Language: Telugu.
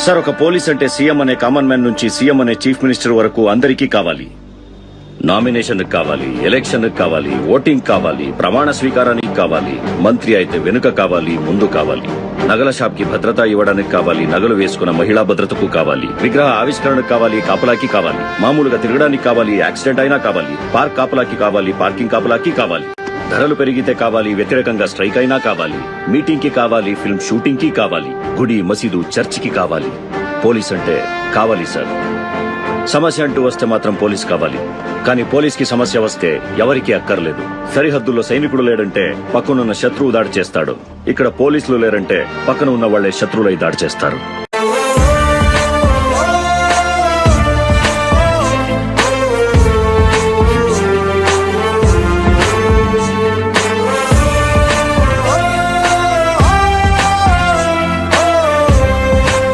సార్, ఒక పోలీస్ అంటే సీఎం అనే కామన్ మ్యాన్ నుంచి సీఎం అనే చీఫ్ మినిస్టర్ వరకు అందరికీ కావాలి. నామినేషన్ కావాలి, ఎలక్షన్ కావాలి, ఓటింగ్ కావాలి, ప్రమాణ స్వీకారానికి కావాలి, మంత్రి అయితే వెనుక కావాలి, ముందు కావాలి, నగల షాప్ కి భద్రత ఇవ్వడానికి కావాలి, నగలు వేసుకున్న మహిళా భద్రతకు కావాలి, విగ్రహ ఆవిష్కరణకు కావాలి, కాపలాకి కావాలి, మామూలుగా తిరగడానికి కావాలి, యాక్సిడెంట్ అయినా కావాలి, పార్క్ కాపలాకి కావాలి, పార్కింగ్ కాపలాకి కావాలి, ధరలు పెరిగితే కావాలి, వ్యతిరేకంగా స్ట్రైక్ అయినా కావాలి, మీటింగ్ కి కావాలి, ఫిల్మ్ షూటింగ్ కి కావాలి, గుడి మసీదు చర్చికి కావాలి. పోలీస్ అంటే కావాలి సార్. సమస్య అంటూ వస్తే మాత్రం పోలీస్ కావాలి. కానీ పోలీస్ కి సమస్య వస్తే ఎవరికీ అక్కర్లేదు. సరిహద్దుల్లో సైనికుడు లేడంటే పక్కనున్న శత్రువు దాడి చేస్తాడు. ఇక్కడ పోలీసులు లేరంటే పక్కన ఉన్న వాళ్లే శత్రువులై దాడి చేస్తారు.